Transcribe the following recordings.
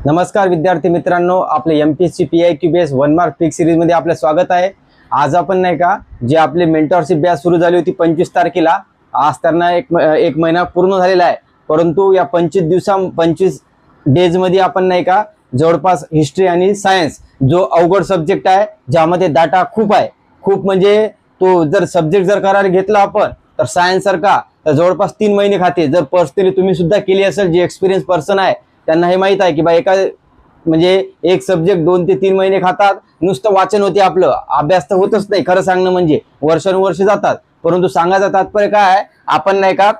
नमस्कार विद्यार्थी मित्रांनो, आपले MPSC PYQ base 1 mark fix series मध्ये आपले स्वागत आहे। आज आपण नाही का जे आपले मेंटरशिप बॅच सुरू झाली होती 25 तारखेला, आज त्यांना एक महिना पूर्ण झालेला आहे। परंतु या 25 डेज मध्ये आपण नाही का जवळपास हिस्ट्री आणि सायन्स जो अवघड सब्जेक्ट आहे, ज्यामध्ये डाटा खूप आहे, खूप म्हणजे तो जर सब्जेक्ट जर करायला घेतला आपण तर सायन्स सारखा तर जवळपास 3 महिने खाते। जर पर्सनली तुम्ही सुद्धा केली असेल, जे एक्सपिरियन्स पर्सन आहे त्यांना हे माहित आहे की बा एका म्हणजे एक सब्जेक्ट 2 ते 3 महिने खातात। नुसतं वाचन होते, आपलं अभ्यास तर होतच नाही। खरं सांगणं म्हणजे वर्षानुवर्ष जातात। परंतु सांगायचं तात्पर्य काय आहे, आपण नाही का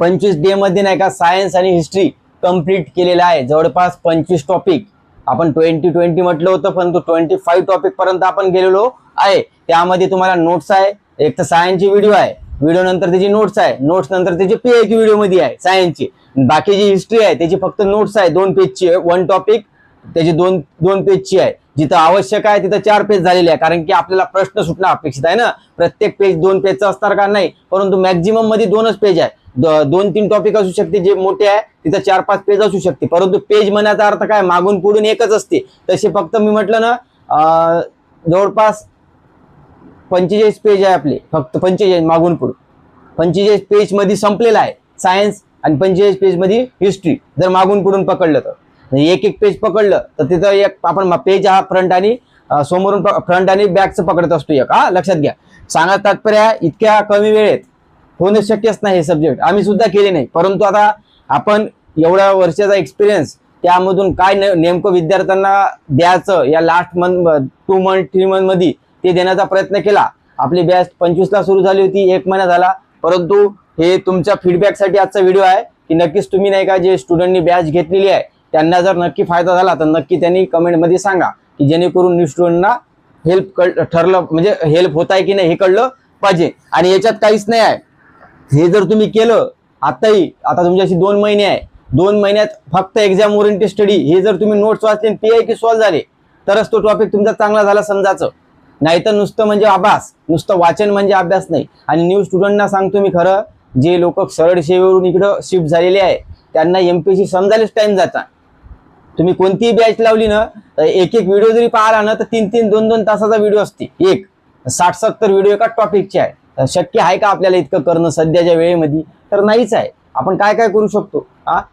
25 डे मध्ये नाही का सायन्स आणि हिस्ट्री कंप्लीट केलेला आहे। जवळपास 25 टॉपिक आपण 2020 म्हटलं होतं, परंतु 25 टॉपिक पर्यंत आपण गेलेलो आहे। त्यामध्ये तुम्हाला नोट्स आहे, एक तर सायन्सची व्हिडिओ आहे, व्हिडिओ नंतर त्याची नोट्स आहे, नोट्स नंतर त्याची पीआयक्यू व्हिडिओ मध्ये आहे सायन्सची। बाकी जी हिस्ट्री आहे त्याची फक्त नोट्स आहे, 2 पेजची, 1 टॉपिक त्याची 2 पेजची आहे। जिथं आवश्यक आहे तिथं 4 पेज झालेले आहे, कारण की आपल्याला प्रश्न सुटणं अपेक्षित आहे ना। प्रत्येक पेज 2 पेजचं असणार का नाही, परंतु मॅक्झिमम मध्ये 2च पेज आहे। 2-3 टॉपिक असू शकते जे मोठे आहे, तिथं 4-5 पेज असू शकते। परंतु पेज म्हणायचा अर्थ काय, मागून पुढून एकच असते। तसे फक्त मी म्हटलं ना जवळपास 45 पेज आहे आपले, फक्त 45 मागून पुढे 45 पेज मध्ये संपलेला आहे सायन्स, आणि 45 पेज मध्ये हिस्ट्री। जर मागून पुढून पकडलं तर एक पेज पकडलं तर तिथं एक आपण पेज हा फ्रंट आणि समोरून फ्रंट आणि बॅकचं पकडत असतो एक। लक्षात घ्या। सांगायचं तात्पर्य इतक्या कमी वेळेत होणं शक्यच नाही हे सब्जेक्ट, आम्ही सुद्धा केले नाही। परंतु आता आपण एवढ्या वर्षाचा एक्सपिरियन्स, त्यामधून काय नेमकं विद्यार्थ्यांना द्यायचं या लास्ट मंथ 2 मंथ 3 मंथ मध्ये ते देण्याचा प्रयत्न केला। आपली बॅच 25 ला सुरू झाली होती, 1 महिना झाला। परंतु हे तुमच्या फीडबॅकसाठी आजचा व्हिडिओ आहे की नक्कीच तुम्ही नाही का जे स्टुडंटनी बॅच घेतलेली आहे त्यांना जर नक्की फायदा झाला तर नक्की त्यांनी कमेंटमध्ये सांगा, की जेणेकरून न्यू स्टुडंटना हेल्प ठरलं, म्हणजे हेल्प होत आहे की नाही हे कळलं पाहिजे। आणि याच्यात काहीच नाही आहे, हे जर तुम्ही केलं आताही, आता तुमच्याशी 2 महिने आहे, 2 महिन्यात फक्त एक्झाम ओरिएंटेड स्टडी हे जर तुम्ही नोट्स वाचले, पीआयक्यू सॉल्व्ह झाले तरच तो टॉपिक तुमचा चांगला झाला समजायचं। नाहीतर नुसतं म्हणजे अभ्यास, नुसतं वाचन म्हणजे अभ्यास नाही। आणि न्यू स्टुडंटना सांगतो मी, खरं जे लोक सरळ सेवेवरून इकडं शिफ्ट झालेले आहे त्यांना एमपीएससी समजायलाच टाइम जाता। तुम्ही कोणतीही बॅच लावली ना तर एक व्हिडिओ जरी पाहिला ना तर 3-3 2-2 तासाचा व्हिडिओ असते, एक 60-70 व्हिडिओ एका टॉपिकचे आहे। तर शक्य आहे का आपल्याला इतकं करणं सध्याच्या वेळेमध्ये? तर नाहीच आहे। आपण काय काय करू शकतो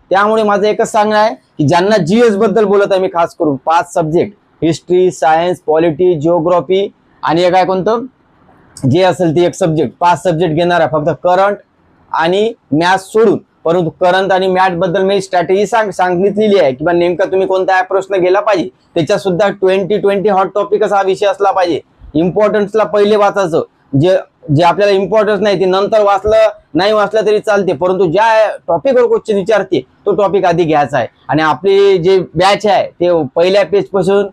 त्यामुळे माझं एकच सांगणं आहे की ज्यांना जीएस बद्दल बोलत आहे मी, खास करून 5 subject history, science, polity, geography आणि एक काय कोणतं जे असेल ते एक सब्जेक्ट, 5 सब्जेक्ट घेणार आहे फक्त करंट आणि मॅथ्स सोडून। परंतु करंट आणि मॅथ्स बद्दल मी स्ट्रॅटेजी सांगितलेली आहे की नेमका तुम्ही कोणता प्रश्न गेला पाहिजे। त्याच्यात सुद्धा 20 हॉट टॉपिकच हा विषय असला पाहिजे। इम्पॉर्टन्सला पहिले वाचायचं, जे आपल्याला इम्पॉर्टन्स नाही ते नंतर नाही वाचलं तरी चालते, परंतु ज्या टॉपिकवर क्वेश्चन विचारते तो टॉपिक आधी घ्यायचा आहे। आणि आपली जे बॅच आहे ते पहिल्या पेज पासून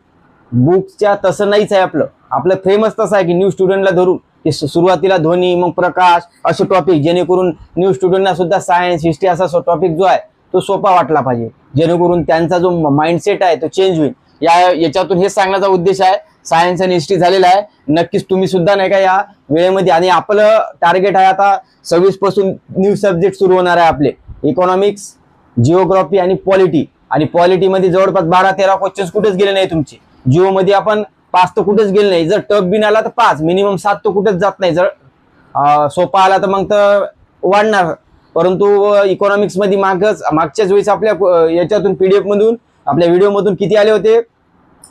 बुक्सच्या तसं नाहीच आहे। आपलं फेमस तसं आहे की न्यू स्टुडंटला धरून की सुरुवातीला ध्वनी, मग प्रकाश असे टॉपिक, जेणेकरून न्यू स्टुडंटना सुद्धा सायन्स, हिस्ट्री असा टॉपिक जो आहे तो सोपा वाटला पाहिजे, जेणेकरून त्यांचा जो माइंडसेट आहे तो चेंज होईल। याच्यातून हे सांगण्याचा उद्देश आहे। सायन्स आणि हिस्ट्री झालेला आहे, नक्कीच तुम्ही सुद्धा नाही का या वेळेमध्ये। आणि आपलं टार्गेट आहे आता 26 पासून न्यू सब्जेक्ट सुरू होणार आहे आपले, इकॉनॉमिक्स, जिओग्राफी आणि पॉलिटी। आणि पॉलिटीमध्ये जवळपास 12-13 क्वेश्चन कुठेच गेले नाही तुमचे। जिओ मध्ये आपण 5 तर कुठेच गेले नाही, जर टफ बिन आला तर 5, मिनिमम 7 तर कुठेच जात नाही। जर सोपा आला तर मग तर वाढणार। परंतु इकॉनॉमिक्स मध्ये मागच्याच वेळेस आपल्या याच्यातून पीडीएफ मधून आपल्या व्हिडिओ मधून किती आले होते,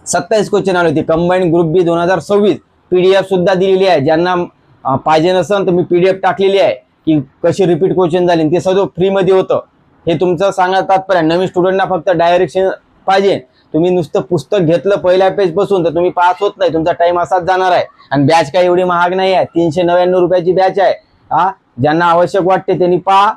27 क्वेश्चन आले होते। कंबाईंड ग्रुप बी 2026 पीडीएफ सुद्धा दिलेली आहे, ज्यांना पाहिजे नसेल तर मी पीडीएफ टाकलेली आहे की कशी रिपीट क्वेश्चन झाले, ते सगळं फ्री मध्ये होतं। हे तुमचं सांगण्यात तात्पर्य, नवीन स्टुडंटना फक्त डायरेक्शन पाहिजे। तुम्ही नुसतं पुस्तक घेतलं पहिल्या पेज पासून तर तुम्ही पास होत नाही, तुमचा टाइम असाच जाणार आहे। आणि बॅच काही एवढी महाग नाही आहे, 399 रुपयाची बॅच आहे। ज्यांना आवश्यक वाटते त्यांनी पहा,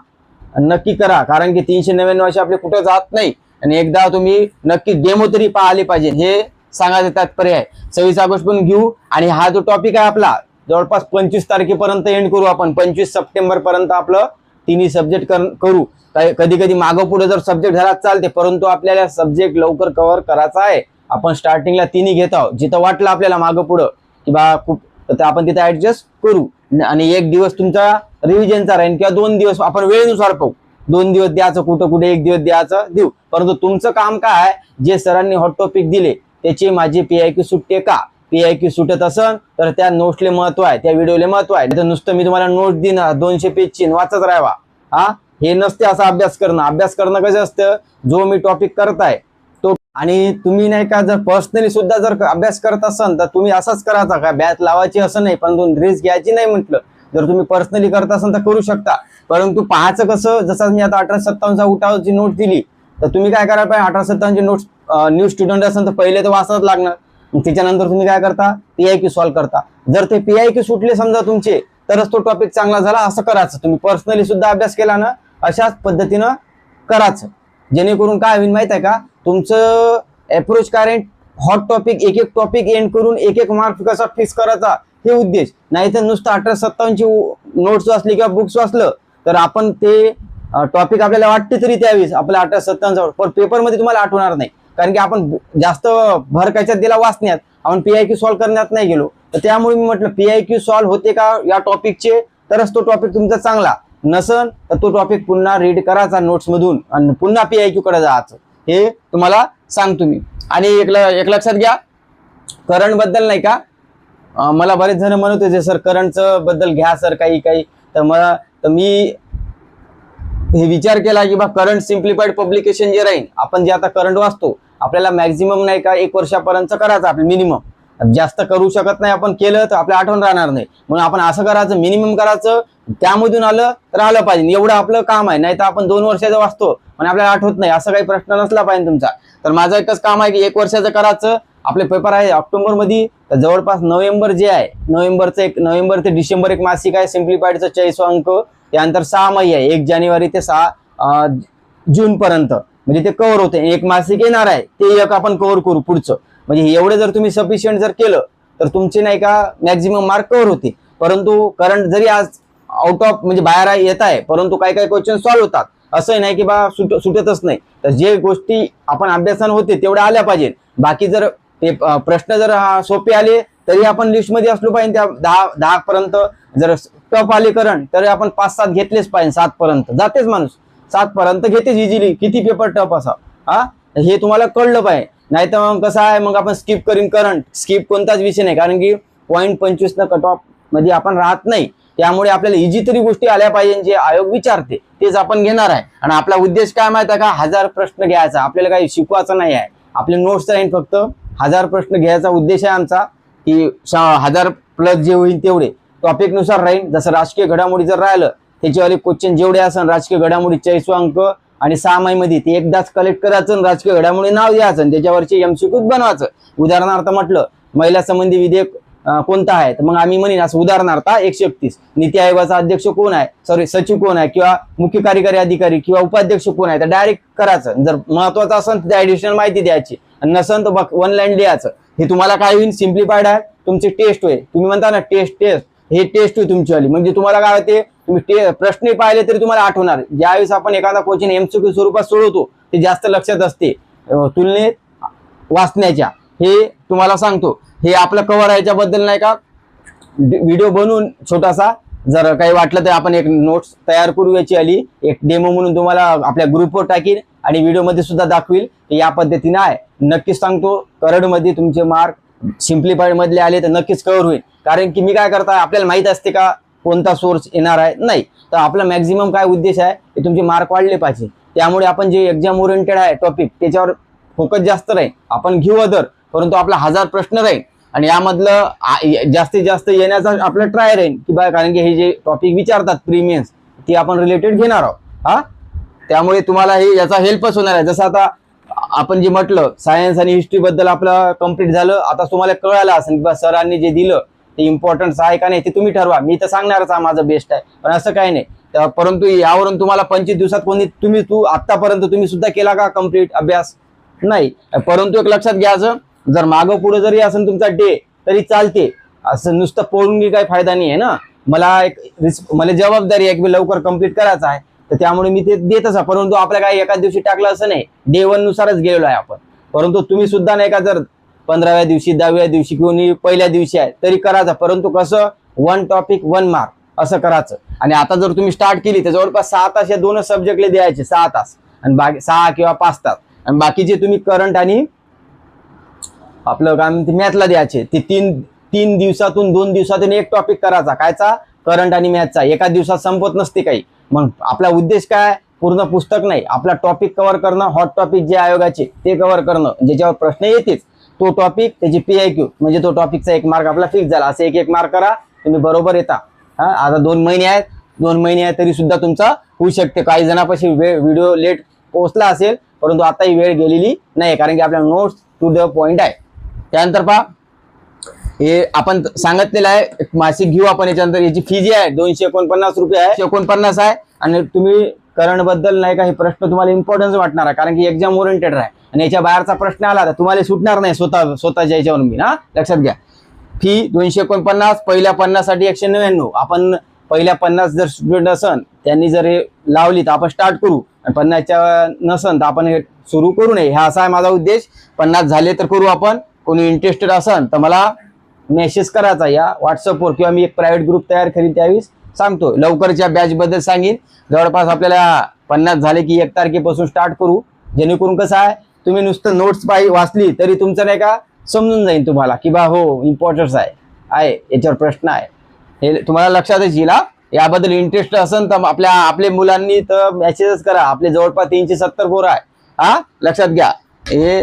नक्की करा, कारण की 399 असे आपले कुठं जात नाही। आणि एकदा तुम्ही नक्की डेमो तरी पाहिले पाहिजे, हे सांगायचं तात्पर्य आहे। 26 ऑगस्ट पण घेऊ, आणि हा जो टॉपिक आहे आपला जवळपास 25 तारखेपर्यंत एंड करू आपण। 25 सप्टेंबर पर्यंत आपलं 3 सब्जेक्ट करू। कधी कधी मागं पुढे जर सब्जेक्ट झाला चालते, परंतु आपल्याला सब्जेक्ट लवकर कव्हर करायचा आहे। आपण स्टार्टिंगला 3 घेत आहोत, जिथं वाटलं आपल्याला मागं पुढं की बा खूप, तर आपण तिथे ऍडजस्ट करू। आणि एक दिवस तुमचा रिव्हिजनचा राहील किंवा 2 दिवस आपण वेळेनुसार पाहू। 2 दिवस द्यायचं, कुठं कुठे 1 दिवस द्यायचं देऊ, परंतु तुमचं काम काय आहे, जे सरांनी हॉट टॉपिक दिले त्याची माझी PIQ सुटते का, PIQ सुटत असन तर त्या नोट्सले महत्व आहे, त्या व्हिडिओले महत्व आहे. तर नुसतं मी तुम्हाला नोट देणार 200 पेजची वाचत राहावा, हा हे नसते. असा अभ्यास करणं कसं असतं, जो मी टॉपिक करताय तो, आणि तुम्ही नाही का जर पर्सनली सुद्धा जर अभ्यास करत असाल तर तुम्ही असंच करायचा का, बॅच लावायची असं नाही, पण रिस्क घ्यायची नाही म्हटलं. जर तुम्ही पर्सनली करत असाल तर करू शकता, परंतु पाहायचं कसं, जसं मी आता 1857 उठावची नोट दिली तर तुम्ही काय करायला पाहिजे, 1857 नोट्स न्यू स्टुडंट असेल तर पहिले तर वाचत लागणार, त्याच्यानंतर तुम्ही काय करता, PIQ सॉल्व्ह करता. जर ते PIQ सुटले समजा तुमचे तरच तो टॉपिक चांगला झाला असं करायचं. तुम्ही पर्सनली सुद्धा अभ्यास केला ना अशाच पद्धतीनं करायचं, जेणेकरून काय होईल माहित आहे का, तुमचं अप्रोच काय, हॉट टॉपिक एक एक टॉपिक एंड करून एक एक मार्क कसा फिक्स करायचा हे उद्देश. नाही तर नुसतं 1857 ची नोट्स वाचली किंवा बुक्स वाचलं तर आपण ते टॉपिक आपल्याला वाटते तरी त्यावेळेस आपल्या 1857 पण पेपरमध्ये तुम्हाला आठवणार नाही, कारण की आपण जास्त भर कशात दिला वाचण्यात, आपण PIQ सॉल्व्ह करण्यात नाही गेलो. तर त्यामुळे मी म्हटलं PIQ सॉल्व्ह होते का या टॉपिकचे, तरच तो टॉपिक तुमचा चांगला, नसन तर तो टॉपिक पुन्हा रीड करायचा नोट्स मधून आणि पुन्हा PIQ कडे जायचं, हे तुम्हाला सांगतो मी. आणि एक लक्षात घ्या, करंट बद्दल नाही का, मला बरेच जण म्हणत होते सर करंटचं बद्दल घ्या सर काही तर मी हे विचार केला की बा करंट सिम्प्लिफाईड पब्लिकेशन जे राहील, आपण जे आता करंट वाचतो आपल्याला मॅक्झिमम नाही का 1 वर्षापर्यंत करायचं, आपलं मिनिमम. जास्त करू शकत नाही आपण, केलं तर आपल्या आठवण राहणार नाही, म्हणून आपण असं करायचं, मिनिमम करायचं, त्यामधून आलं तर आलं पाहिजे, एवढं आपलं काम आहे. नाही तर आपण 2 वर्षाचं वाचतो पण आपल्याला आठवत नाही, असं काही प्रश्न नसला पाहिजे तुमचा. तर माझं एकच काम आहे की 1 वर्षाचं करायचं. आपले पेपर आहे ऑक्टोबर मध्ये, तर जवळपास नोव्हेंबर जे आहे, नोव्हेंबर ते डिसेंबर एक मासिक आहे सिम्प्लिफाईडचं 40 अंक, त्यानंतर 6 महिने आहे, 1 जानेवारी ते 6 जून पर्यंत, म्हणजे ते कव्हर होते. एक मासिक येणार आहे ते एक आपण कव्हर करू पुढचं, म्हणजे एवढे जर तुम्ही सफिशियंट जर केलं तर तुमचे नाही का मॅक्झिमम मार्क कव्हर होते. परंतु करंट जरी आज आउट ऑफ म्हणजे बाहेर येत आहे, परंतु काही काही क्वेश्चन सॉल्व्ह होतात, असं नाही की बा सुटतच नाही. तर जे गोष्टी आपण अभ्यासानं होते तेवढ्या आल्या पाहिजे. बाकी जर प्रश्न जर सोपे आले तरी आपण लिस्ट मध्ये असलो पाहिजे, त्या 10 पर्यंत. जर टफ आले करंट तरी आपण 5-7 घेतलेच पाहिजे, 7 पर्यंत जातेच माणूस, 7 पर्यंत घेतेच इझिली, किती पेपर टफ असा, हे तुम्हाला कळलं पाहिजे. नाही तर मग कसं आहे, मग आपण स्किप करीन करंट, स्किप कोणताच विषय नाही, कारण की 0.25 न कट ऑफ मध्ये आपण राहत नाही. त्यामुळे आपल्याला इझी तरी गोष्टी आल्या पाहिजे, जे आयोग विचारते तेच आपण घेणार आहे. आणि आपला उद्देश काय माहिती आहे का, 1000 प्रश्न घ्यायचा, आपल्याला काही शिकवायचं नाही आहे, आपले नोट्स राहील फक्त 1000 प्रश्न घ्यायचा उद्देश आहे आमचा, की 1000 प्लस जे होईल तेवढे टॉपिक नुसार राहील. जसं राजकीय घडामोडी जर राहिलं त्याच्यावाले क्वेश्चन जेवढे असन, राजकीय घडामोडी 40 अंक आणि 6 महिन्यामध्ये ते एकदाच कलेक्ट करायचं, राजकीय घडामोडी नाव द्यायचं, त्याच्यावरचे MCQ बनवायचं. उदाहरणार्थ म्हटलं महिला संबंधी विधेयक कोणता आहे, तर मग आम्ही म्हणेन असं उदाहरणार्थ 131 नीती आयोगाचा अध्यक्ष कोण आहे, सचिव कोण आहे, किंवा मुख्य कार्यकारी अधिकारी किंवा उपाध्यक्ष कोण आहे, तर डायरेक्ट करायचं. जर महत्वाचं असेल तर ऍडिशनल माहिती द्यायची, नसेल तर बघ 1 लाईन लिहायचं. हे तुम्हाला काय होईल, सिम्प्लिफाईड आहे, तुमची टेस्ट होईल. तुम्ही म्हणता ना टेस्ट हे टेस्ट होईल तुमचीवाली, म्हणजे तुम्हाला काय होते, तुम्ही प्रश्न पाहिले तरी तुम्हाला आठवणार. ज्यावेळेस आपण एखादा क्वेश्चन MCQ स्वरूपात सोडवतो ते जास्त लक्षात असते तुलनेत वाचण्याच्या, हे तुम्हाला सांगतो. हे आपलं कव्हर आहे, याच्याबद्दल नाही का व्हिडिओ बनवून छोटासा, जर काही वाटलं तर आपण एक नोट्स तयार करू, याची आली एक डेमो म्हणून तुम्हाला आपल्या ग्रुपवर टाकीन आणि व्हिडिओमध्ये सुद्धा दाखवील. या पद्धतीने आहे, नक्कीच सांगतो. करंट मध्ये तुमचे मार्क सिम्प्लिफाईड मधले आले तर नक्कीच कव्हर होईल, कारण की मी काय करता, आपल्याला माहित असते का कोणता सोर्स येणार आहे, नाही. तर आपला मॅक्झिमम काय उद्देश आहे की तुमचे मार्क वाढले पाहिजे. त्यामुळे आपण जे एक्झाम ओरिएंटेड आहे टॉपिक त्याच्यावर फोकस जास्त राहील, आपण घेऊ अदर, परंतु आपला 1000 प्रश्न राहील आणि यामधलं जास्तीत जास्त येण्याचा आपला ट्राय राहील की बा, कारण की हे जे टॉपिक विचारतात प्रीमियन्स ते आपण रिलेटेड घेणार आहोत. त्यामुळे तुम्हाला हे याचा हेल्पच होणार आहे. जसं आता आपण जे म्हटलं सायन्स आणि हिस्ट्री बद्दल आपलं कम्प्लीट झालं, आता तुम्हाला कळालं असेल की सरांनी जे दिलं ते इम्पॉर्टन्स आहे का नाही ते तुम्ही ठरवा. मी तर सांगणारच आहे माझं बेस्ट आहे, पण असं काही नाही. परंतु यावरून तुम्हाला 25 दिवसात तू आतापर्यंत तुम्ही सुद्धा केला का कम्प्लीट अभ्यास, नाही. परंतु एक लक्षात घ्यायचं, जर मागं पुढे जरी असेल तुमचा डे तरी चालते, असं नुसतं पळून काही फायदा नाही आहे ना. मला जबाबदारी आहे की लवकर कम्प्लीट करायचं आहे, तर त्यामुळे मी ते देतच आहे. परंतु आपल्या काही एका दिवशी टाकलं असं नाही, डे 1 नुसारच गेलेलो आहे आपण. परंतु तुम्ही सुद्धा नाही का, जर 15व्या दिवशी 10व्या दिवशी किंवा पहिल्या दिवशी आहे तरी करायचं, परंतु कसं 1 टॉपिक 1 मार्क, असं करायचं. आणि आता जर तुम्ही स्टार्ट केली तर जवळपास 6 तास या दोनच सब्जेक्टला द्यायचे, 6 तास, आणि बाकी 6 किंवा 5 तास, आणि बाकीचे तुम्ही करंट आणि आपलं काय म्हणते मॅथला द्यायचे. ते तीन दिवसातून 2 दिवसातून एक टॉपिक करायचा, कायचा, करंट आणि मॅथचा. एका दिवसात संपत नसते काही. मग आपला उद्देश काय, पूर्ण पुस्तक नाही, आपला टॉपिक कव्हर करणं, हॉट टॉपिक जे आयोगाचे ते कव्हर करणं, ज्याच्यावर प्रश्न येतेच तो टॉपिक, त्याची PIQ, म्हणजे तो टॉपिकचा 1 मार्क आपला फिक्स झाला. असं 1 मार्क करा, तुम्ही बरोबर येता. आता 2 महिने आहेत, 2 महिने आहेत तरी सुद्धा तुमचा होऊ शकते. काही जणांपाशी व्हिडिओ लेट पोहोचला असेल, परंतु आता ही वेळ गेलेली नाही, कारण की आपल्या नोट्स टू द पॉइंट आहे. त्यानंतर पहा, हे आपण सांगितलेलं आहे मासिक घेऊ आपण. याच्यानंतर याची फी जी आहे 249 रुपये आहे, 249 आहे. आणि तुम्ही करंट बद्दल नाही का हे प्रश्न तुम्हाला इम्पॉर्टन्स वाटणार आहे, कारण की एक्झाम ओरिएंटेड आहे. आणि याच्या बाहेरचा प्रश्न आला तर तुम्हाला सुटणार नाही स्वतःच्या याच्यावरून मी. लक्षात घ्या, फी 249, पहिल्या 50 साठी 199. आपण पहिल्या 50 जर स्टुडंट असन त्यांनी जर हे लावली तर आपण स्टार्ट करू, आणि 50च्या नसन तर आपण हे सुरू करू नये. हा असा आहे माझा उद्देश. 50 झाले तर करू आपण. कोणी इंटरेस्टेड असन तर मला मेसेज करायचा या व्हॉट्सअपवर, किंवा मी एक प्रायव्हेट ग्रुप तयार करीन, त्यावेळेस सांगतो. लवकरच्या बॅच बद्दल सांगेन. जवळपास आपल्याला 50 झाले की 1 तारखेपासून स्टार्ट करू, जेणेकरून कसं आहे, तुम्ही नुसतं नोट्स वाचली तरी तुमचं नाही का समजून जाईल तुम्हाला की बा हो इम्पॉर्टन्स आहे याच्यावर प्रश्न आहे, हे तुम्हाला लक्षातच येईल. याबद्दल इंटरेस्ट असेल तर आपल्या मुलांनी तर मेसेजच करा. आपले जवळपास 370 पोरं आहे. लक्षात घ्या. हे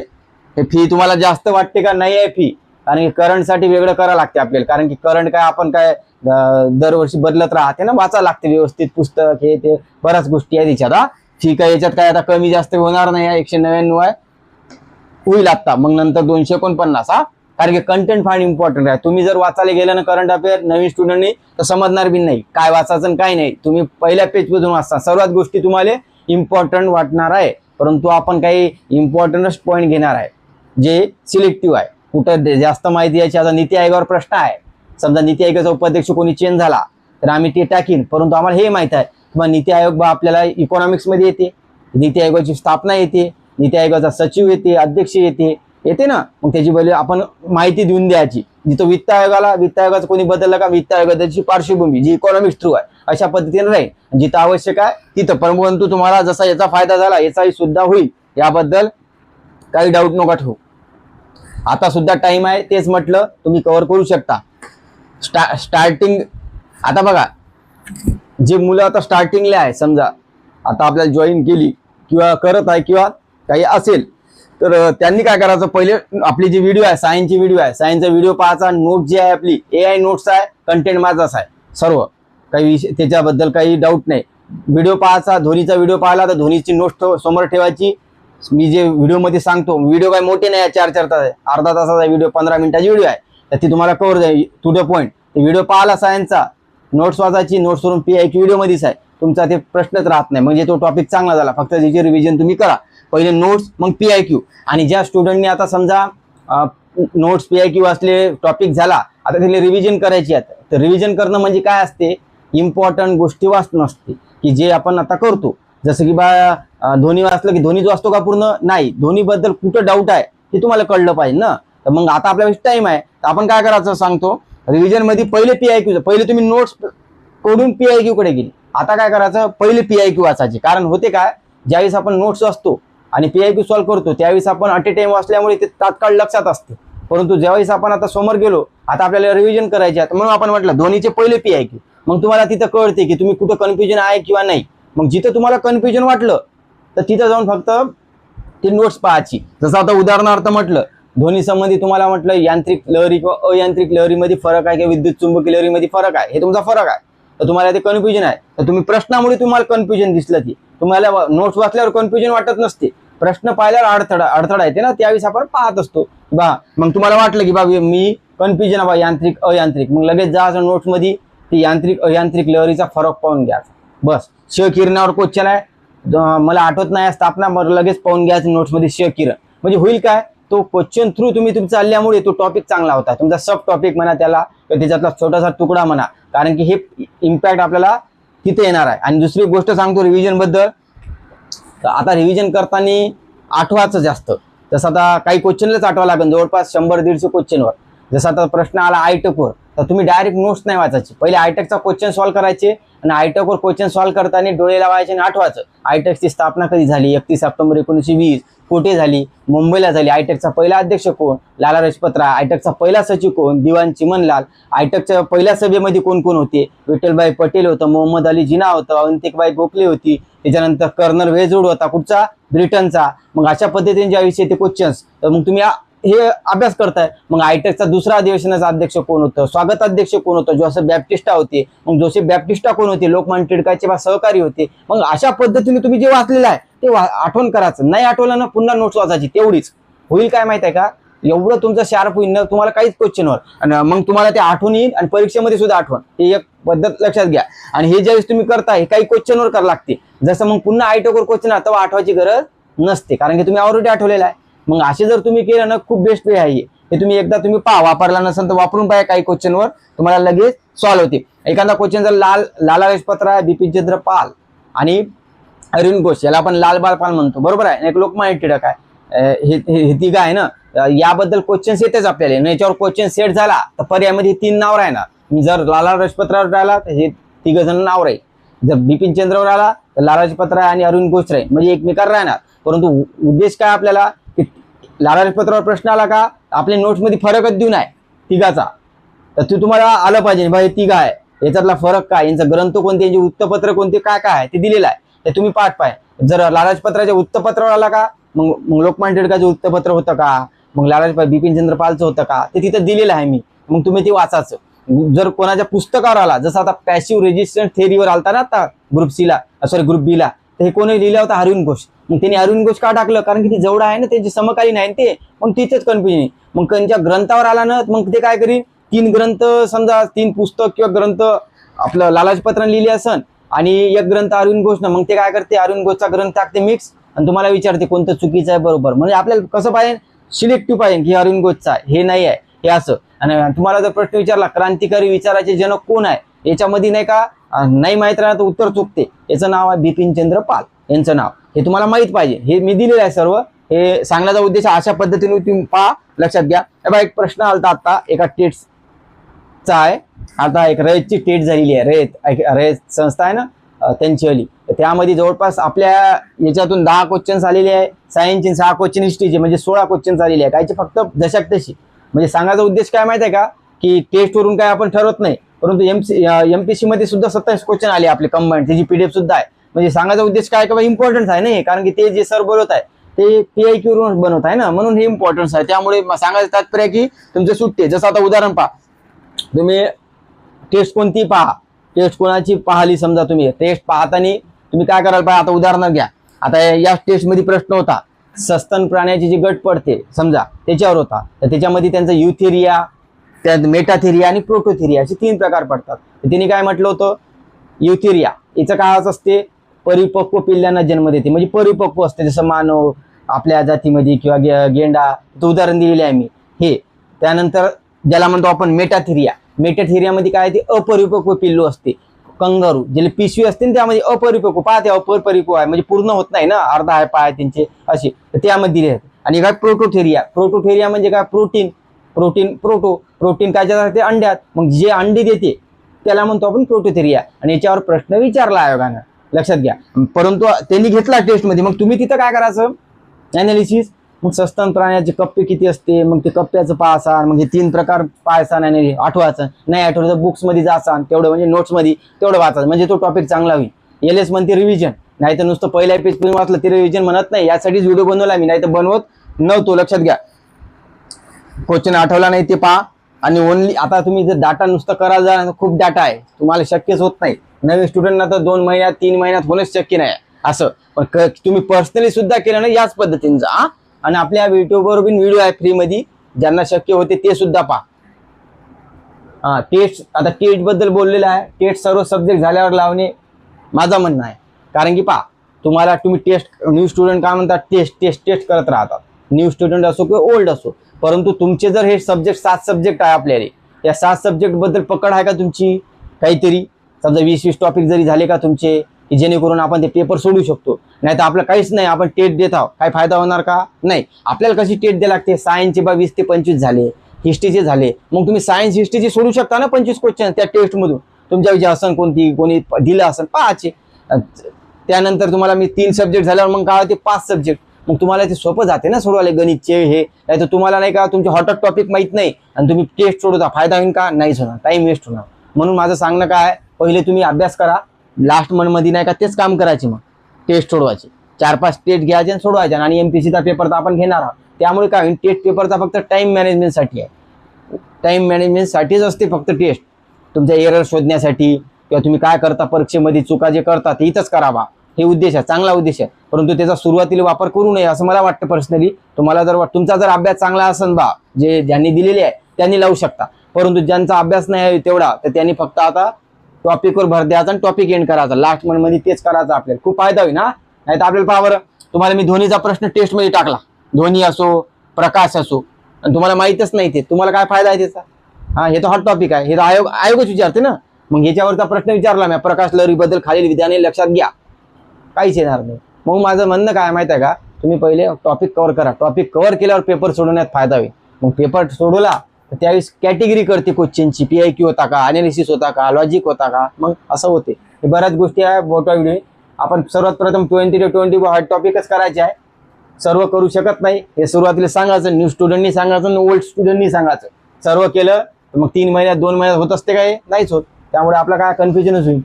फी तुम्हाला जास्त वाटते का, नाही आहे फी, कारण की करंटसाठी वेगळं करावं लागते आपल्याला, कारण की करंट काय आपण काय दरवर्षी बदलत राहते ना, वाचायला लागते व्यवस्थित पुस्तक, हे ते बऱ्याच गोष्टी आहेत त्याच्यात. फी काय याच्यात काय आता कमी जास्त होणार नाही आहे, 199 आहे, होईल आता, मग नंतर 249. कारण की कंटेंट फार इम्पॉर्टंट आहे. तुम्ही जर वाचायला गेलं ना करंट अफेअर नवीन स्टुडंटनी तर समजणार बी नाही काय वाचायचं काय नाही. तुम्ही पहिल्या पेजमधून वाचता, सर्वात गोष्टी तुम्हाला इम्पॉर्टंट वाटणार आहे, परंतु आपण काही इम्पॉर्टंट पॉईंट घेणार आहे जे सिलेक्टिव्ह आहे. कुठं जास्त माहिती याची, आता नीती आयोगावर प्रश्न आहे, समजा नीती आयोगाचा उपाध्यक्ष कोणी चेंज झाला तर आम्ही ते टाकीन, परंतु आम्हाला हे माहित आहे किंवा नीती आयोग आपल्याला इकॉनॉमिक्स मध्ये येते, नीती आयोगाची स्थापना येते, नीती आयोगाचा सचिव येते, अध्यक्ष येते ना, मग त्याची पहिले आपण माहिती देऊन द्यायची. जिथं वित्त आयोगाचं कोणी बदललं का, वित्त आयोगाची पार्श्वभूमी जी इकॉनॉमिक्स थ्रू आहे अशा पद्धतीने राहील. जिथं आवश्यक आहे तिथं, परंतु तुम्हाला जसा याचा फायदा झाला याचाही सुद्धा होईल, याबद्दल काही डाऊट नका ठेवू. आता सुद्धा टाइम आहे, तेच म्हटलं तुम्ही कव्हर करू शकता. स्टार्टिंग आता बघा, जे मुलं आता स्टार्टिंगला आहे, समजा आता आपल्याला जॉईन केली किंवा करत आहे किंवा काही असेल, तर त्यांनी काय करायचं, पहिले आपली जी व्हिडिओ आहे सायन्सची व्हिडिओ आहे, सायन्सचा व्हिडिओ पाहायचा. नोट जी आहे आपली AI नोट्स आहे, कंटेंट माझाच आहे सर्व काही विषय, त्याच्याबद्दल काही डाऊट नाही. व्हिडिओ पाहायचा, धोनीचा व्हिडिओ पाहिला तर धोनीची नोट्स समोर ठेवायची. मी जे व्हिडिओमध्ये सांगतो, व्हिडिओ काय मोठे नाही, 4-4 तास आहे, अर्धा तासाचा व्हिडिओ, 15 मिनिटाची व्हिडिओ आहे, तर ती तुम्हाला कव्हर जाईल टू द पॉईंट. व्हिडिओ पाहिला सायन्सचा, नोट्स वाचायची, नोट्सवरून PIQ व्हिडिओमध्येच आहे, तुमचा ते प्रश्नच राहत नाही, म्हणजे तो टॉपिक चांगला झाला. फक्त त्याची रिव्हिजन तुम्ही करा, पहिले नोट्स मग PIQ. आणि ज्या स्टुडंटनी आता समजा नोट्स PIQ असले, टॉपिक झाला, आता त्याला रिव्हिजन करायची आहे, तर रिव्हिजन करणं म्हणजे काय असते, इम्पॉर्टंट गोष्टी वाचणं असते, की जे आपण आता करतो. जसं की धोनी वाचलं की धोनीच वाचतो का पूर्ण, नाही, धोनीबद्दल कुठं डाऊट आहे ते तुम्हाला कळलं पाहिजे ना. तर मग आता आपल्याला टाइम आहे, तर आपण काय करायचं सांगतो, रिव्हिजन मध्ये पहिले PIQ, पहिले तुम्ही नोट्स कडून PIQ कडे गेली, आता काय करायचं, पहिले PIQ वाचायचे. कारण होते काय, ज्यावेळेस आपण नोट्स वाचतो आणि PIQ सॉल्व्ह करतो त्यावेळेस आपण अट ए टाइम वाचल्यामुळे ते तात्काळ लक्षात असते, परंतु ज्यावेळेस आपण आता समोर गेलो, आता आपल्याला रिव्हिजन करायचे आहे, म्हणून आपण म्हटलं धोनीचे पहिले PIQ. मग तुम्हाला तिथं कळते की तुम्ही कुठं कन्फ्युजन आहे किंवा नाही. मग जिथं तुम्हाला कन्फ्युजन वाटलं तर तिथं जाऊन फक्त ती नोट्स पाहायची. जसं आता उदाहरणार्थ म्हटलं, ध्वनी संबंधी तुम्हाला म्हटलं यांत्रिक लहरी किंवा अयांत्रिक लहरीमध्ये फरक आहे किंवा विद्युत चुंबकीय लहरीमध्ये फरक आहे, हे तुमचा फरक आहे, तर तुम्हाला ते कन्फ्युजन आहे, तर तुम्ही प्रश्नामुळे तुम्हाला कन्फ्युजन दिसलं, ती तुम्हाला नोट्स वाचल्यावर कन्फ्युजन वाटत नसते, प्रश्न पाहिल्यावर अडथळा येते ना, त्यावेळेस आपण पाहत असतो. मग तुम्हाला वाटलं की मी कन्फ्युजन आहे यांत्रिक अयांत्रिक, मग लगेच जा नोट्स मध्ये ती यांत्रिक अयांत्रिक लहरीचा फरक पाहून घ्यायचा. बस, क्ष किरणावर क्वेश्चन आहे, मला आठवत नाही स्थापना, लगेच पाहून घ्यायचं नोट्स मध्ये क्ष किरण, म्हणजे होईल काय, तो क्वेश्चन थ्रू तुम्ही तुमचा चालल्यामुळे तो टॉपिक चांगला होता, तुमचा सब टॉपिक म्हणा त्याला, त्याच्यातला छोटासा तुकडा म्हणा, कारण की हे इम्पॅक्ट आपल्याला तिथे येणार आहे. आणि दुसरी गोष्ट सांगतो रिव्हिजन बद्दल, आता रिव्हिजन करताना आठवायचं जास्त. जसं आता काही क्वेश्चनलाच आठवा लागेल, जवळपास 100-150 क्वेश्चनवर. जसं आता प्रश्न आला आयटकवर, तर तुम्ही डायरेक्ट नोट्स नाही वाचायची, पहिले आयटेकचा क्वेश्चन सॉल्व्ह करायचे आणि आयटेकवर क्वेश्चन सॉल्व्ह करताना डोळे लावायचे आणि आठवायचं आयटेकची स्थापना कधी झाली, 31 ऑक्टोबर 1920, कुठे झाली, मुंबईला झाली, आयटेकचा पहिला अध्यक्ष कोण, लाला लजपत राय, आयटेकचा पहिला सचिव कोण, दिवान चिमनलाल, आयटेकच्या पहिल्या सभेमध्ये कोण कोण होते, विठ्ठलभाई पटेल होतं, मोहम्मद अली जिना होतं, अवंतिकबाई गोखले होती, त्याच्यानंतर कर्नल वेजवड होता कुठचा, ब्रिटनचा. मग अशा पद्धतीने ज्या विषयी ते क्वेश्चन्स, तर मग तुम्ही हे अभ्यास करताय. मग आयटेकचा दुसरा अधिवेशनाचा अध्यक्ष कोण होतं, स्वागत अध्यक्ष कोण होतं, जोसेफ बॅप्टिस्टा होते. मग जोसेफ बॅप्टिस्टा कोण होते, लोकमान्य टिळकांचे सहकारी होते. मग अशा पद्धतीने तुम्ही जे वाचलेलं आहे ते आठवण करायचं, नाही आठवलं ना पुन्हा नोट्स वाचायची, तेवढीच होईल. काय माहित आहे का, एवढं तुमचं शार्प होईल ना, तुम्हाला काहीच क्वेश्चनवर, आणि मग तुम्हाला ते आठवण येईल आणि परीक्षेमध्ये सुद्धा आठवण. हे एक पद्धत लक्षात घ्या. आणि हे ज्यावेळेस तुम्ही करताय काही क्वेश्चनवर करावं लागते, जसं मग पुन्हा आयटेकवर क्वेश्चन आता आठवायची गरज नसते, कारण की तुम्ही ऑलरेडी आठवलेला आहे. मग असे जर तुम्ही केलं ना, खूप बेस्ट वे आहे हे. तुम्ही एकदा तुम्ही वापरला नसेल तर वापरून पाहा, काही क्वेश्चनवर तुम्हाला लगेच सॉल्व्ह होते. एखादा क्वेश्चन जर लाला लजपत राय, बिपिन चंद्र पाल आणि अरविंद घोष, याला आपण लाल बाल पाल म्हणतो, बरोबर आहे. एक लोकमान्य टिळक आहे, हे तिघ आहे ना, याबद्दल क्वेश्चन्स येतेच आपल्याला. याच्यावर क्वेश्चन सेट झाला तर पर्यायामध्ये 3 नाव राहणार. जर लाला लजपत राय राहिला तर हे 3 जण नाव राहील, जर बिपिन चंद्रवर आला तर लाला लजपत राय आणि अरविंद घोष राहील, म्हणजे एकमेकांना राहणार. परंतु उद्देश काय आपल्याला, की लाला लजपत रायवर प्रश्न आला का आपल्या नोट्समध्ये फरकच देऊ नये तिघाचा, तर ते तुम्हाला आलं पाहिजे. भाई तिघ आहे, याच्यातला फरक काय, यांचा ग्रंथ कोणते, यांचे वृत्तपत्र कोणते, काय काय आहे ते दिलेलं आहे, ते तुम्ही पाठ पाय. जर लाला लजपत रायच्या वृत्तपत्रावर आला का, मग लोकमान्य टिळकाचं वृत्तपत्र होतं का, मग लाला बिपिन चंद्र पालचं होतं का, ते तिथं दिलेलं आहे मी, मग तुम्ही ते वाचायचं. जर कोणाच्या पुस्तकावर आला, जसं आता पॅसिव्ह रेजिस्टन्स थेअरीवर आलता ना आता ग्रुप बी ला, तर हे कोणी लिहिलं होतं, अरविंद घोष. मग त्यांनी अरविंद घोष का टाकलं, कारण की ते जेवढं आहे ना त्यांचे समकालीन आहे ते, मग तिथेच कन्फ्युजन. मग त्यांच्या ग्रंथावर आला ना, मग ते काय करीन, 3 ग्रंथ समजा 3 पुस्तक किंवा ग्रंथ आपलं लाला लजपत राय लिहिले असन आणि एक ग्रंथ अरविंद घोष ना, मग ते काय करते, अरविंद घोषचा ग्रंथ टाकते मिक्स आणि तुम्हाला विचारते कोणतं चुकीचं आहे बरोबर. म्हणजे आपल्याला कसं पाहिजे, सिलेक्टिव्ह पाहिजे की अरविंद घोषचा हे नाही आहे, हे असं. आणि तुम्हाला जर प्रश्न विचारला क्रांतिकारी विचाराचे जनक कोण आहे, याच्यामध्ये नाही का नाही माहित राहिलं तर उत्तर चुकते. याचं नाव आहे बिपिन चंद्र पाल, यांचं नाव, हे तुम्हाला माहित पाहिजे. हे मी दिलेलं आहे सर्व, हे सांगण्याचा उद्देश अशा पद्धतीने तुम्ही पहा, लक्षात घ्या. एक प्रश्न आलता आता एका टेटचा आहे, आता एक रयतची टेट झालेली आहे, रयत संस्था आहे ना त्यांची आली, त्यामध्ये जवळपास आपल्या याच्यातून 10 क्वेश्चन्स आलेले आहे, सायन्सचे 6 क्वेश्चन, हिस्ट्रीचे म्हणजे 16 क्वेश्चन्स आलेले आहे. कायचे फक्त जशाक तशी. म्हणजे सांगायचा उद्देश काय माहिती आहे का, की टेस्टवरून काय आपण ठरवत नाही, परंतु एमपीसी मध्ये सुद्धा 27 क्वेश्चन आले आपले कंबाईंड, त्याची पीडीएफ सुद्धा आहे. म्हणजे सांगायचा उद्देश काय का इम्पॉर्टन्स आहे ना, कारण की ते जे सर बनवत आहे ते PIQ वरून बनवत आहे ना, म्हणून हे इम्पॉर्टन्स आहे. त्यामुळे सांगायचं तात्पर्य की तुमचे सुट्टे, जसं आता उदाहरण पहा, तुम्ही टेस्ट कोणती पहा, टेस्ट कोणाची पाहिली, समजा तुम्ही टेस्ट पाहताना तुम्ही काय करायला पाहिजे, आता उदाहरण घ्या. आता या टेस्टमध्ये प्रश्न होता, सस्तन प्राण्याची जी गट पडते समजा त्याच्यावर होता, तर त्याच्यामध्ये त्यांचं युथेरिया, त्यात मेटाथेरिया आणि प्रोटोथेरिया असे 3 प्रकार पडतात. त्यांनी काय म्हटलं होतं, युथेरिया याचं काय असते, परिपक्व पिल्ल्यांना जन्म देते, म्हणजे परिपक्व असते, जसं मानव आपल्या जातीमध्ये किंवा गेंडा, उदाहरण दिलेले आहे मी हे. त्यानंतर ज्याला म्हणतो आपण मेटाथेरियामध्ये काय, ते अपरिपक्व पिल्लू असते, कंगारू ज्याला पिशवी असते ना त्यामध्ये अपरिपक्व, पाहते अपरिपक्व आहे, म्हणजे पूर्ण होत नाही ना, अर्धा आहे पाय त्यांचे असे, तर त्यामध्ये दिले. आणि काय प्रोटोथेरिया म्हणजे काय, प्रोटीन काय जाते अंड्यात, मग जे अंडी देते त्याला म्हणतो आपण प्रोटोथेरिया. आणि याच्यावर प्रश्न विचारला आयोगानं, लक्षात घ्या. परंतु त्यांनी घेतला टेस्टमध्ये, मग तुम्ही तिथं काय करायचं, ॲनालिसिस. मग सस्तन प्राण्याचे कप्पे किती असते, मग ते कप्प्याचं पाहसान, मग हे 3 प्रकार पाहसान आणि आठवायचं. नाही आठवलं तर बुक्समध्ये जासान, तेवढं म्हणजे नोट्समध्ये तेवढं वाचायचं, म्हणजे तो टॉपिक चांगला होईल. LS म्हणते रिव्हिजन, नाही तर नुसतं पहिल्या पेज तुम्ही वाचलं ते रिव्हिजन म्हणत नाही. यासाठीच व्हिडिओ बनवला मी, नाही तर बनवत नव्हतो, लक्षात घ्या. क्वेश्चन आठवला नाही ते पहा. आणि ओनली आता तुम्ही जर डाटा नुसतं करायला जा, खूप डाटा आहे, तुम्हाला शक्यच होत नाही. नवीन स्टुडंटना तर 2 महिन्यात 3 महिन्यात होणंच शक्य नाही असं. पण तुम्ही पर्सनली सुद्धा केलं ना याच पद्धतीचा. आणि आपल्या युट्यूबवर पण व्हिडिओ आहे फ्रीमध्ये, ज्यांना शक्य होते ते सुद्धा पहा. टेस्ट, आता टेस्ट बद्दल बोललेलं आहे, टेस्ट सर्व सब्जेक्ट झाल्यावर लावणे माझं म्हणणं आहे. कारण की पहा, तुम्ही टेस्ट, न्यू स्टुडंट काय म्हणतात, टेस्ट करत राहतात, न्यू स्टुडंट असो किंवा ओल्ड असो. परंतु तुमचे जर हे सब्जेक्ट 7 सब्जेक्ट आहे आपल्याला, या 7 सब्जेक्ट बद्दल पकड आहे का तुमची, काहीतरी समजा 20-20 टॉपिक जरी झाले का तुमचे, की जेणेकरून आपण ते पेपर सोडू शकतो. नाही तर आपलं काहीच नाही, आपण टेट देत आहोत, काय फायदा होणार का नाही. आपल्याला कशी टेट द्यावी लागते, सायन्सचे 20 ते 25 झाले, हिस्ट्रीचे झाले, मग तुम्ही सायन्स हिस्ट्रीचे सोडू शकता ना 25 क्वेश्चन त्या टेस्टमधून. तुमच्या विचार असं कोणी दिलं असेल पाहाचे. त्यानंतर तुम्हाला मी 3 सब्जेक्ट झाल्यावर मग काय ते 5 सब्जेक्ट, मग तुम्हाला ते सोपं जाते ना सोडवायला गणितचे हे. नाही तर तुम्हाला नाही का तुमचे हॉट टॉपिक माहित नाही आणि तुम्ही टेस्ट सोडवता, फायदा होईल का? नाहीच होणार, टाइम वेस्ट होणार. म्हणून माझं सांगणं काय, पहिले तुम्ही अभ्यास करा, लास्ट मंथमध्ये नाही का तेच काम करायचे, मग टेस्ट सोडवायचे, 4-5 टेस्ट घ्यायचे आणि सोडवायचे. आणि एमपीसीचा पेपर तर आपण घेणार आहोत. त्यामुळे काय होईल, टेस्ट पेपरचा फक्त टाइम मॅनेजमेंटसाठी आहे. टाइम मॅनेजमेंटसाठीच असते फक्त टेस्ट. तुमच्या एरर शोधण्यासाठी किंवा तुम्ही काय करता परीक्षेमध्ये चुका जे करता ते इथंच करावा, हे उद्देश आहे, चांगला उद्देश आहे. परंतु त्याचा सुरुवातीला वापर करू नये असं मला वाटतं पर्सनली. तुम्हाला जर तुमचा जर अभ्यास चांगला असेल बा, जे ज्यांनी दिलेले आहे त्यांनी लावू शकता. परंतु ज्यांचा अभ्यास नाही आहे तेवढा, तर त्यांनी फक्त आता टॉपिकवर भर द्यायचा आणि टॉपिक एंड करायचा, लास्ट मंथमध्ये तेच करायचं. आपल्याला खूप फायदा होईल ना. नाही तर आपल्याला पावर, तुम्हाला मी धोनीचा प्रश्न टेस्टमध्ये टाकला, धोनी असो प्रकाश असो, आणि तुम्हाला माहीतच नाही ते, तुम्हाला काय फायदा आहे त्याचा? हा, हे तर हॉट टॉपिक आहे, हे तर आयोगच विचारते ना. मग ह्याच्यावरचा प्रश्न विचारला मी, प्रकाश लहरीबद्दल खालील विधाने लक्षात घ्या, काहीच येणार नाही. मग माझं म्हणणं काय माहिती आहे का, तुम्ही पहिले टॉपिक कव्हर करा. टॉपिक कव्हर केल्यावर पेपर सोडवण्यात फायदा होईल. मग पेपर सोडवला तर त्यावेळेस कॅटेगरी करते क्वेश्चनची, PIQ होता का, अनालिसिस होता का, लॉजिक होता का, मग असं होते. हे बऱ्याच गोष्टी आहे मोठा व्हिडिओ. आपण सर्वात प्रथम 20 to 20 हॉट टॉपिकच करायचे आहे, सर्व करू शकत नाही. हे सुरुवातीला सांगायचं, न्यू स्टुडंटनी सांगायचं, ओल्ड स्टुडंटनी सांगायचं. सर्व केलं तर मग 3 महिन्यात 2 महिन्यात होत असते काय? नाहीच होत. त्यामुळे आपला काय कन्फ्युजनच होईल.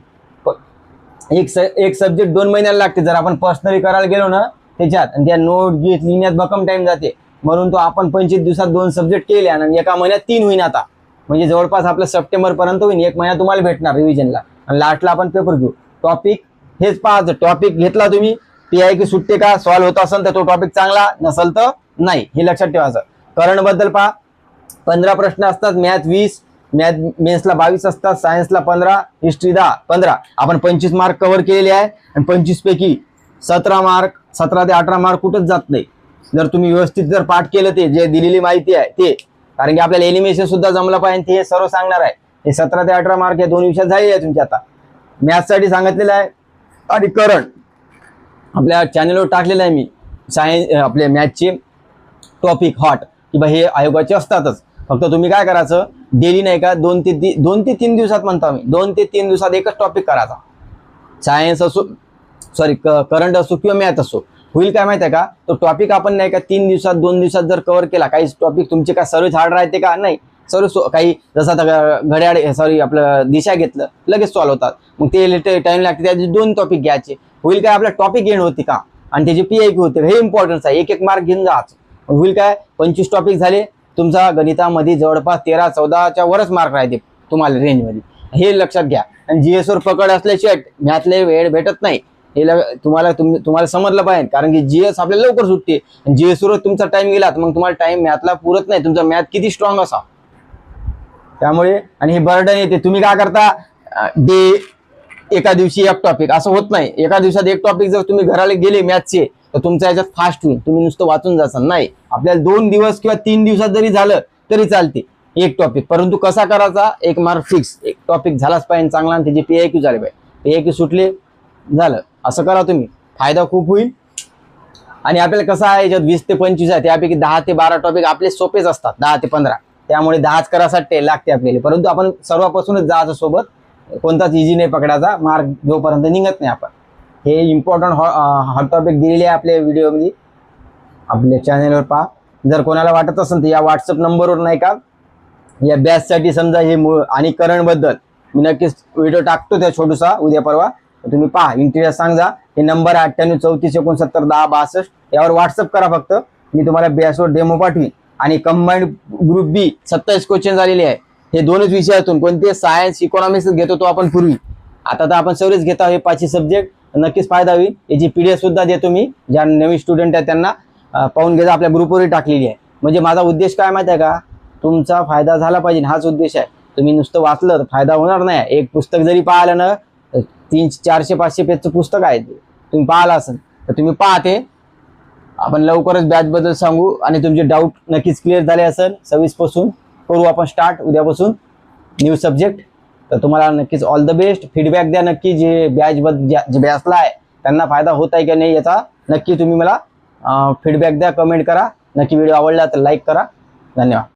एक सब्जेक्ट 2 महिन्याला लागते जर आपण पर्सनली करायला गेलो ना त्याच्यात, आणि त्या नोट गीत लिहिण्यात भक्कम टाइम जाते. म्हणून तो आपण 25 दिवसात 2 सब्जेक्ट केले आणि एका महिन्यात 3 होईन. आता म्हणजे जवळपास आपलं सप्टेंबर पर्यंत होईल, 1 महिना तुम्हाला भेटणार रिव्हिजनला, आणि लास्टला आपण पेपर घेऊ. टॉपिक हेच पाहायचं, टॉपिक घेतला तुम्ही, PIQ सुटते का, सॉल्व्ह होत असेल तर तो टॉपिक चांगला, नसेल तर नाही, हे लक्षात ठेवायचं. करंट बद्दल पहा, 15 प्रश्न असतात, मॅथ 20, मेन्सला 22 असतात, सायन्सला 15, हिस्ट्री 15. आपण 25 मार्क कव्हर केलेले आहे आणि 25 पैकी 17 मार्क, 17 ते 18 मार्क कुठंच जात नाही जर तुम्ही व्यवस्थित जर पाठ केलं ते जे दिलेली माहिती आहे ते. कारण की आपल्याला एलिमिनेशन सुद्धा जमलं पाहिजे, ते सर्व सांगणार आहे. हे 17 ते 18 मार्क या 2 विषयात झालेले आहे तुमचे. आता मॅथ्ससाठी सांगितलेलं आहे आणि करंट आपल्या चॅनलवर टाकलेलं आहे मी, सायन्स आपले मॅथचे टॉपिक हॉट, की बा हे आयोगाचे असतातच. फक्त तुम्ही काय करायचं, डेली नाही का 2 ते 3 दिवसात म्हणता मी, 2 ते 3 दिवसात एकच टॉपिक करायचा. सायन्स असो, करंट असो किंवा मॅथ असो. होईल काय माहिती आहे का, तो टॉपिक आपण नाही का 3 दिवसात 2 दिवसात जर कव्हर केला, काही टॉपिक तुमचे काय सर्वच हार्ड राहते का? नाही, सर्व काही जसं आता घड्याळ आपलं दिशा घेतलं लगेच सॉल्व्ह होतात. मग ते टाइम लागते, त्याचे 2 टॉपिक घ्यायचे. होईल काय, आपला टॉपिक एंड होते का आणि त्याचे PIQ होते, हे इम्पॉर्टन्स आहे. एक मार्क घेऊन जायचं. होईल काय, 25 टॉपिक झाले, तुमचा गणितामध्ये जवळपास 13-14च्या वरच मार्क राहते तुम्हाला रेंजमध्ये, हे लक्षात घ्या. आणि GS वर पकड असल्याशिवाय मॅथले वेळ भेटत नाही, हे तुम्हाला समजलं पाहिजे. कारण की GS आपल्याला लवकर सुटते, GS वर तुमचा टाइम गेला तर मग तुम्हाला टाइम मॅथला पुरत नाही, तुमचा मॅथ किती स्ट्रॉंग असा. त्यामुळे आणि हे बर्डन येते. तुम्ही काय करता, एका दिवशी एक टॉपिक, असं होत नाही. एका दिवसात एक टॉपिक जर तुम्ही घराला गेले मॅथचे तर तुमच्या याच्यात फास्ट होईल, तुम्ही नुसतं वाचून जासाल. नाही, आपल्याला 2 दिवस किंवा 3 दिवसात जरी झालं तरी चालते एक टॉपिक. परंतु कसा करायचा, एक मार्क फिक्स, एक टॉपिक झालाच पाहिजे चांगला, आणि त्याचे PIQ झाले पाहिजे. PIQ सुटले झालं, असं करा तुम्ही, फायदा खूप होईल. आणि आपल्याला कसं आहे, याच्यात 20 ते 25 आहे, त्यापैकी 10 ते 12 टॉपिक आपले सोपेच असतात, 10 ते 15. त्यामुळे 10च करासाठी लागते आपल्याला. परंतु आपण सर्वापासूनच जायचं सोबत, कोणताच इझी नाही पकडायचा मार्क जोपर्यंत निघत नाही आपण. हे इम्पॉर्टंट हॉट टॉपिक दिलेले आहे आपल्या व्हिडिओमध्ये, आपल्या चॅनलवर पहा. जर कोणाला वाटत असेल तर या WhatsApp नंबरवर नाही का, या बॅचसाठी समजा हे आणि करंटबद्दल मी नक्कीच व्हिडिओ टाकतो त्या छोटूसा उद्या परवा, तुम्ही पहा, इंटरेस्ट सांगा. हे नंबर 98 34 69 10 62, यावर WhatsApp करा फक्त, मी तुम्हाला बॅचवर डेमो पाठवीन. आणि कंबाईंड ग्रुप B 27 क्वेश्चन झालेले आहे. हे 2च विषयातून, कोणते, सायन्स इकॉनॉमिक्स घेत होतो आपण पूर्वी, आता तर आपण सर्वच घेत आहोत. हे 5 सब्जेक्ट, नक्कीच फायदा होईल. याची PDF सुद्धा देतो मी, ज्या नवीन स्टुडंट आहेत त्यांना पाहून घ्यायचा, आपल्या ग्रुपवरही टाकलेली आहे. म्हणजे माझा उद्देश काय माहिती आहे का, तुमचा फायदा झाला पाहिजे, हाच उद्देश आहे. तुम्ही नुसतं वाचलं तर फायदा होणार नाही. एक पुस्तक जरी पाहिलं ना, 300 400 500 पेजचं पुस्तक आहे, ते तुम्ही पाहिलं असेल तर तुम्ही पाहते. आपण लवकरच बॅचबद्दल सांगू आणि तुमचे डाऊट नक्कीच क्लिअर झाले असेल. 26 पासून करू आपण स्टार्ट, उद्यापासून न्यू सब्जेक्ट. तर तुम्हाला नक्कीच ऑल द बेस्ट. फीडबॅक द्या नक्की, जे बॅचला आहे त्यांना फायदा होत आहे की नाही याचा नक्की तुम्ही मला फीडबॅक द्या, कमेंट करा. नक्की व्हिडिओ आवडला तर लाईक करा. धन्यवाद.